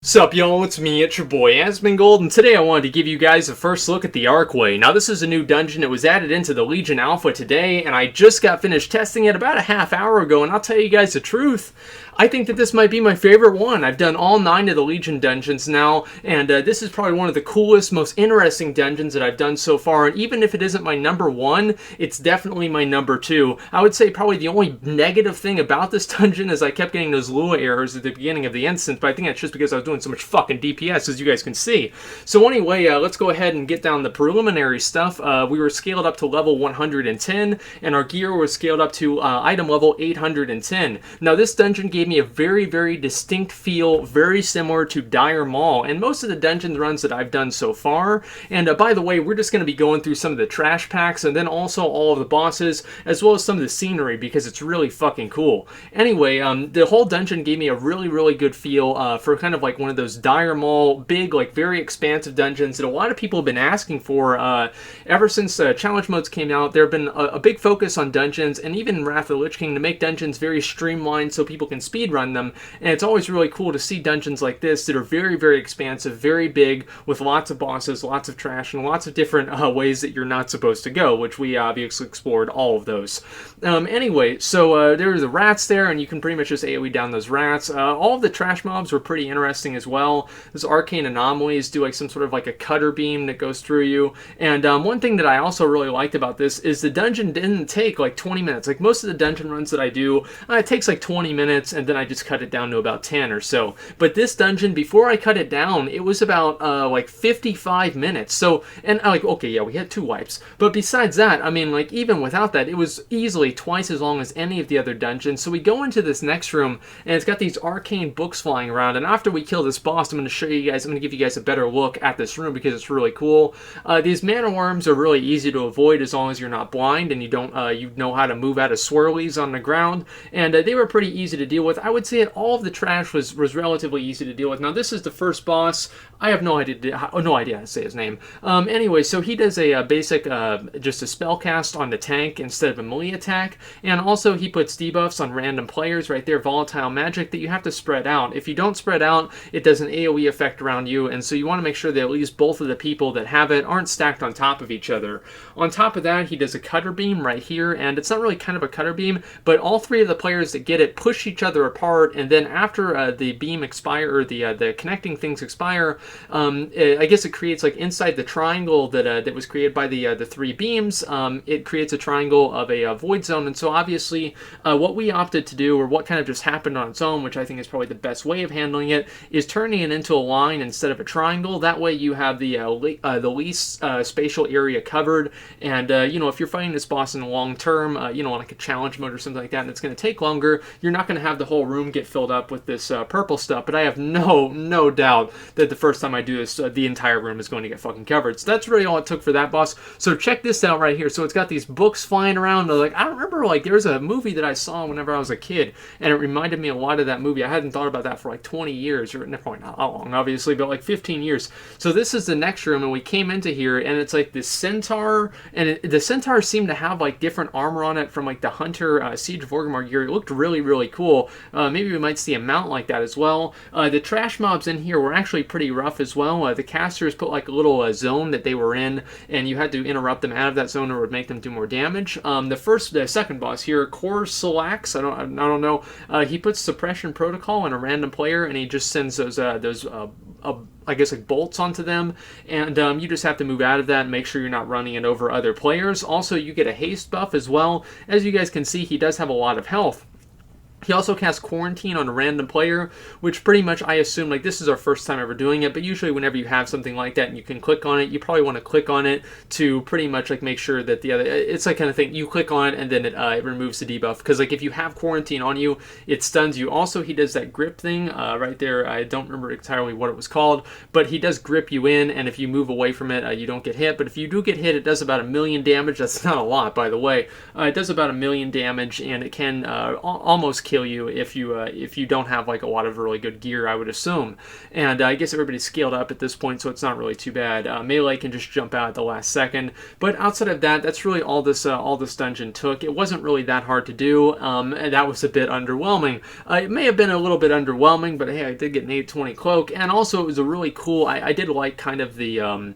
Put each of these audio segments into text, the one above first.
Sup y'all, it's me, it's your boy Asmongold, and today I wanted to give you guys a first look at the Arcway. Now this is a new dungeon that was added into the Legion Alpha today, and I just got finished testing it about a half hour ago, and I'll tell you guys the truth, I think that this might be my favorite one. I've done all 9 of the Legion dungeons now, and this is probably one of the coolest, most interesting dungeons that I've done so far, and even if it isn't my number 1, it's definitely my number 2. I would say probably the only negative thing about this dungeon is I kept getting those Lua errors at the beginning of the instance, but I think that's just because I was doing so much fucking DPS, as you guys can see. So anyway, let's go ahead and get down the preliminary stuff. We were scaled up to level 110, and our gear was scaled up to item level 810. Now this dungeon gave me a very, very distinct feel, very similar to Dire Maul, and most of the dungeon runs that I've done so far. And by the way, we're just going to be going through some of the trash packs, and then also all of the bosses, as well as some of the scenery, because it's really fucking cool. Anyway, the whole dungeon gave me a really, really good feel for kind of like one of those Dire Maul, big, like very expansive dungeons that a lot of people have been asking for ever since challenge modes came out. There have been a big focus on dungeons, and even in Wrath of the Lich King, to make dungeons very streamlined so people can speedrun them. And it's always really cool to see dungeons like this that are very, very expansive, very big, with lots of bosses, lots of trash, and lots of different ways that you're not supposed to go, which we obviously explored all of those. Anyway, so there are the rats there, and you can pretty much just AoE down those rats. All of the trash mobs were pretty interesting as well. Those arcane anomalies do like some sort of like a cutter beam that goes through you. And one thing that I also really liked about this is the dungeon didn't take like 20 minutes. Like most of the dungeon runs that I do, it takes like 20 minutes, and then I just cut it down to about 10 or so. But this dungeon, before I cut it down, it was about like 55 minutes. So, and like, okay, yeah, we had 2 wipes. But besides that, I mean, like even without that, it was easily twice as long as any of the other dungeons. So we go into this next room, and it's got these arcane books flying around. And after we kill this boss, I'm going to show you guys, I'm going to give you guys a better look at this room because it's really cool. These mana worms are really easy to avoid as long as you're not blind and you don't, you know how to move out of swirlies on the ground. And they were pretty easy to deal with. I would say that all of the trash was relatively easy to deal with. Now this is the first boss. I have no idea how to say his name. Anyway, so he does a basic, just a spell cast on the tank instead of a melee attack, and also he puts debuffs on random players right there, volatile magic that you have to spread out. If you don't spread out, it does an AoE effect around you, and so you want to make sure that at least both of the people that have it aren't stacked on top of each other. On top of that, he does a cutter beam right here, and it's not really kind of a cutter beam, but all 3 of the players that get it push each other apart, and then after the beam expire, or the connecting things expire, I guess it creates like inside the triangle that was created by the 3 beams. It creates a triangle of a void zone, and so obviously what we opted to do, or what kind of just happened on its own, which I think is probably the best way of handling it, is turning it into a line instead of a triangle. That way you have the least spatial area covered, and you know, if you're fighting this boss in the long term, you know, like a challenge mode or something like that, and it's going to take longer, you're not going to have the whole room get filled up with this purple stuff. But I have no doubt that the first time I do this, the entire room is going to get fucking covered. So that's really all it took for that boss. So check this out right here. So it's got these books flying around. Like, I remember, like, there's a movie that I saw whenever I was a kid, and it reminded me a lot of that movie. I hadn't thought about that for like 20 years, or probably not that long, obviously, but like 15 years. So this is the next room, and we came into here, and it's like this centaur, and the centaurs seem to have like different armor on it from like the Hunter Siege of Orgrimmar gear. It looked really, really cool. Maybe we might see a mount like that as well. The trash mobs in here were actually pretty rough as well. The casters put like a little zone that they were in, and you had to interrupt them out of that zone or it would make them do more damage. The second boss here, Kor'salax, I don't know. He puts suppression protocol on a random player, and he just sends those I guess like bolts onto them, and you just have to move out of that and make sure you're not running it over other players. Also, you get a haste buff as well. As you guys can see, he does have a lot of health. He also casts Quarantine on a random player, which pretty much, I assume, like, this is our first time ever doing it, but usually whenever you have something like that and you can click on it, you probably want to click on it to pretty much, like, make sure that the other, it's like kind of thing, you click on it and then it removes the debuff, because, like, if you have Quarantine on you, it stuns you. Also, he does that grip thing right there. I don't remember entirely what it was called, but he does grip you in, and if you move away from it, you don't get hit, but if you do get hit, it does about 1,000,000 damage. That's not a lot, by the way. It does about 1,000,000 damage, and it can almost kill you if you don't have like a lot of really good gear, I would assume. And I guess everybody's scaled up at this point, so it's not really too bad. Melee can just jump out at the last second, but outside of that, that's really all this dungeon took. It wasn't really that hard to do, and that was a bit underwhelming. It may have been a little bit underwhelming, but hey, I did get an 820 cloak, and also it was a really cool. I did like kind of the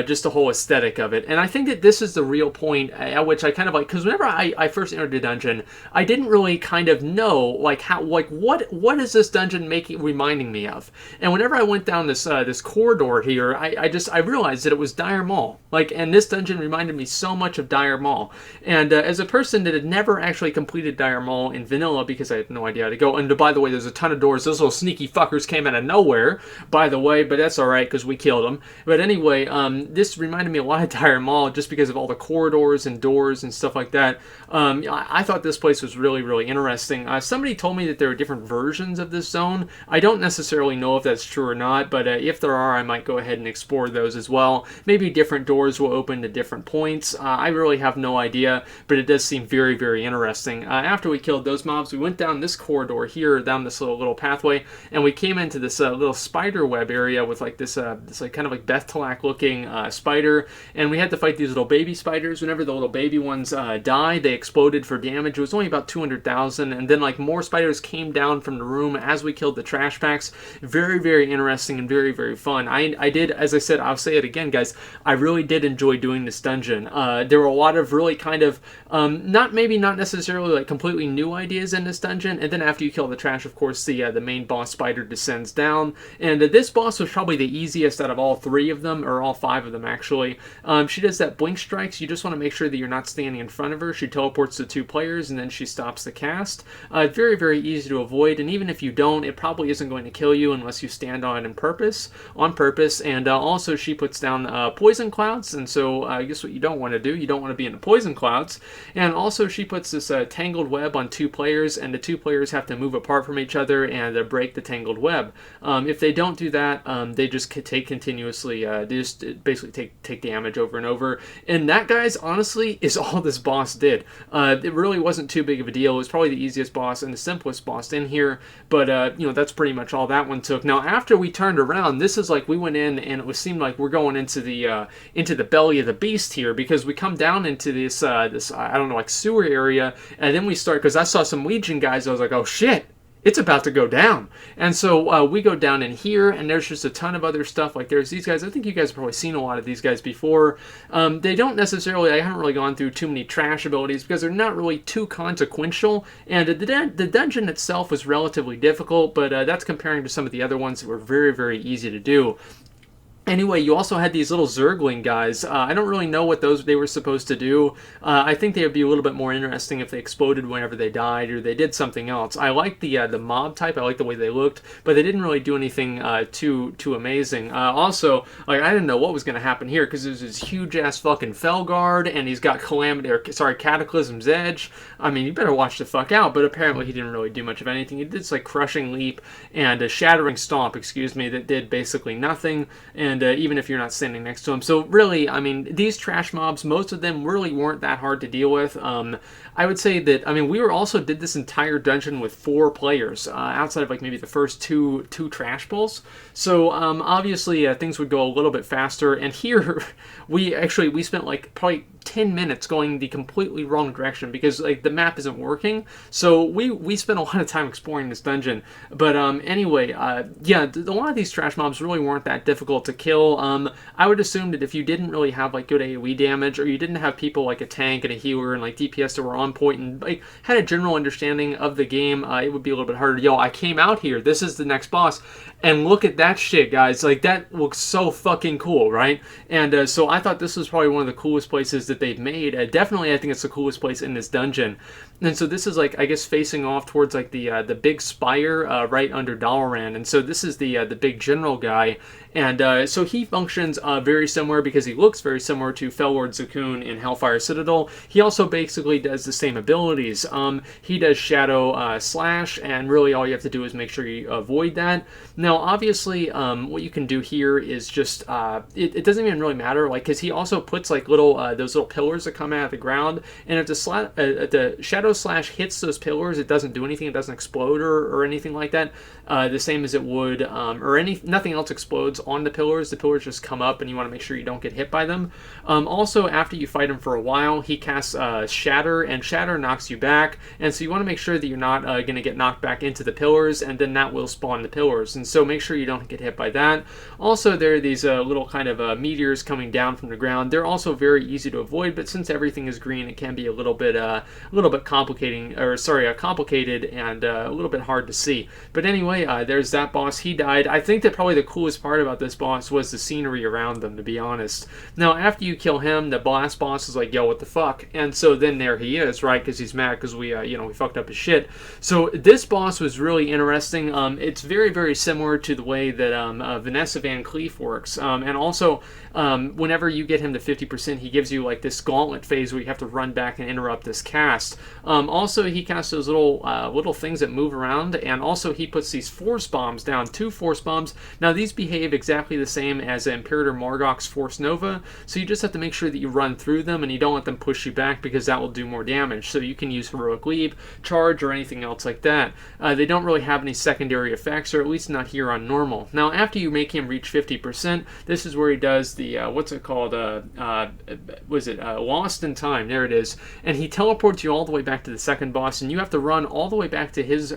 just the whole aesthetic of it. And I think that this is the real point at which I kind of like, because whenever I first entered a dungeon, I didn't really kind of know like how, like what is this dungeon reminding me of? And whenever I went down this this corridor here, I realized that it was Dire Maul. Like, and this dungeon reminded me so much of Dire Maul. And as a person that had never actually completed Dire Maul in vanilla because I had no idea how to go, and by the way, there's a ton of doors. Those little sneaky fuckers came out of nowhere, by the way, but that's all right because we killed them. But anyway, this reminded me a lot of Dire Maul just because of all the corridors and doors and stuff like that. I thought this place was really, really interesting. Somebody told me that there are different versions of this zone. I don't necessarily know if that's true or not, but if there are, I might go ahead and explore those as well. Maybe different doors will open to different points. I really have no idea, but it does seem very, very interesting. After we killed those mobs, we went down this corridor here, down this little pathway, and we came into this little spider web area with like this like kind of like Bethtalak looking spider, and we had to fight these little baby spiders. Whenever the little baby ones died, they exploded for damage. It was only about 200,000, and then like more spiders came down from the room as we killed the trash packs. Very, very interesting and very, very fun. I did, as I said, I'll say it again, guys, I really did enjoy doing this dungeon. There were a lot of really kind of not necessarily like completely new ideas in this dungeon, and then after you kill the trash, of course, the main boss spider descends down, and this boss was probably the easiest out of all three of them, or all five of them actually. She does that blink strikes. You just want to make sure that you're not standing in front of her. She teleports to two players and then she stops the cast. Very, very easy to avoid, and even if you don't, it probably isn't going to kill you unless you stand on it on purpose. And also she puts down poison clouds, and so I guess what you don't want to do, you don't want to be in the poison clouds. And also she puts this tangled web on two players, and the two players have to move apart from each other and break the tangled web. If they don't do that, they just take continuously, they just basically take damage over and over. And that, guys, honestly, is all this boss did. It really wasn't too big of a deal. It was probably the easiest boss and the simplest boss in here, but you know, that's pretty much all that one took. Now, after we turned around, this is like we went in and it seemed like we're going into the belly of the beast here, because we come down into this I don't know, like sewer area, and then we start, because I saw some Legion guys, I was like, oh shit, it's about to go down. And so we go down in here, and there's just a ton of other stuff. Like there's these guys. I think you guys have probably seen a lot of these guys before. They don't necessarily, I haven't really gone through too many trash abilities because they're not really too consequential. And the dungeon itself was relatively difficult, but that's comparing to some of the other ones that were very, very easy to do. Anyway, you also had these little Zergling guys. I don't really know what they were supposed to do. I think they would be a little bit more interesting if they exploded whenever they died, or they did something else. I like the mob type. I like the way they looked, but they didn't really do anything too amazing. Also, like, I didn't know what was going to happen here, because there's this huge ass fucking Felguard, and he's got Cataclysm's Edge. I mean, you better watch the fuck out. But apparently, he didn't really do much of anything. He did this like Crushing Leap and a Shattering Stomp, that did basically nothing. And even if you're not standing next to them. So really, I mean, these trash mobs, most of them really weren't that hard to deal with. I would say that, I mean, we did this entire dungeon with 4 players, outside of like maybe the first two trash pulls. So obviously things would go a little bit faster. And here, we spent like probably 10 minutes going the completely wrong direction because like the map isn't working. So we spent a lot of time exploring this dungeon. But anyway, yeah, a lot of these trash mobs really weren't that difficult to kill. I would assume that if you didn't really have like good AoE damage, or you didn't have people like a tank and a healer and like DPS that were on point and like had a general understanding of the game, it would be a little bit harder. Yo, I came out here, this is the next boss, and look at that shit, guys. Like, that looks so fucking cool, right? And so I thought this was probably one of the coolest places that they've made. Definitely, I think it's the coolest place in this dungeon. And so this is like, I guess, facing off towards like the big spire right under Dalaran. And so this is the big general guy. And so he functions very similar, because he looks very similar to Fellward Zakuun in Hellfire Citadel. He also basically does the same abilities. He does Shadow Slash, and really all you have to do is make sure you avoid that. Now, Now, obviously, what you can do here is just it doesn't even really matter, like, because he also puts like little those little pillars that come out of the ground, and if the shadow slash hits those pillars, it doesn't do anything. It doesn't explode or anything like that. The same as it would, or nothing else explodes on the pillars. The pillars just come up, and you want to make sure you don't get hit by them. Also, after you fight him for a while, he casts Shatter, and Shatter knocks you back, and so you want to make sure that you're not going to get knocked back into the pillars, and then that will spawn the pillars. And so make sure you don't get hit by that. Also, there are these little kind of meteors coming down from the ground. They're also very easy to avoid, but since everything is green, it can be a little bit complicated and a little bit hard to see. But anyway, there's that boss. He died. I think that probably the coolest part about this boss was the scenery around them, to be honest. Now, after you kill him, the last boss is like, yo, what the fuck? And so then there he is, right? Because he's mad because we fucked up his shit. So this boss was really interesting. It's very, very similar to the way that Vanessa Van Cleef works. And also, whenever you get him to 50%, he gives you like this gauntlet phase where you have to run back and interrupt this cast. Also, he casts those little things that move around, and also he puts these force bombs down, 2 force bombs. Now, these behave exactly the same as Imperator Morgoth's Force Nova, so you just have to make sure that you run through them and you don't let them push you back, because that will do more damage. So you can use Heroic Leap, Charge, or anything else like that. They don't really have any secondary effects, or at least not here on normal. Now, after you make him reach 50%, this is where he does the, what's it called, Lost in Time, there it is, and he teleports you all the way back to the second boss, and you have to run all the way back to his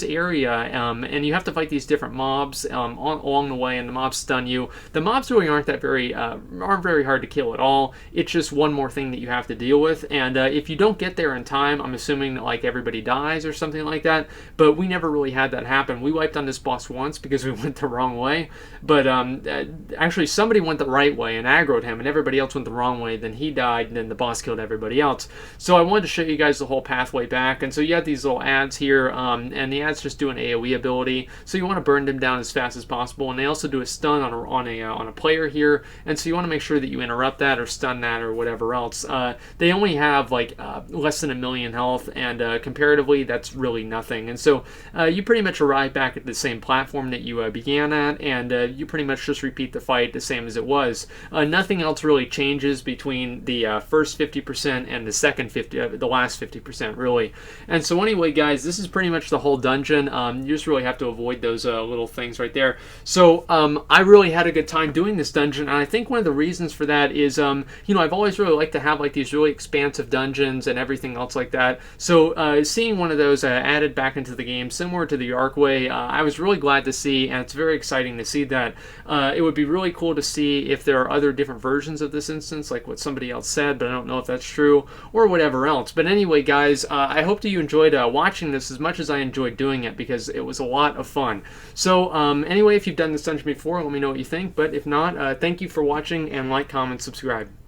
area, and you have to fight these different mobs along the way, and the mobs stun you. The mobs really aren't very hard to kill at all. It's just one more thing that you have to deal with, and if you don't get there in time, I'm assuming that like everybody dies or something like that, but we never really had that happen. We wiped on this boss once because we went the wrong way, but actually somebody went the right way and aggroed him, and everybody else went the wrong way. Then he died, and then the boss killed everybody else. So I wanted to show you guys the whole pathway back, and so you have these little ads here, and the ads just do an AoE ability, so you want to burn them down as fast as possible, and they also do a stun on a player here, and so you want to make sure that you interrupt that or stun that or whatever else. They only have like less than 1 million health, and comparatively that's really nothing, and so you pretty much arrive back at the same platform that you began at, and you pretty much just repeat the fight the same as it was. Nothing else really changes between the first 50% and the second the last 50% really. And so anyway, guys, this is pretty much the whole dungeon. You just really have to avoid those little things right there. So I really had a good time doing this dungeon, and I think one of the reasons for that is I've always really liked to have like these really expansive dungeons and everything else like that. So seeing one of those added back into the game, similar to the Arcway, I was really glad to see, and it's very exciting to see that. It would be really cool to see if there are other different versions of this instance, like what somebody else said, but I don't know if that's true, or whatever else. But anyway, guys, I hope that you enjoyed watching this as much as I enjoyed doing it, because it was a lot of fun. So anyway, if you've done this dungeon before, let me know what you think, but if not, thank you for watching, and like, comment, subscribe.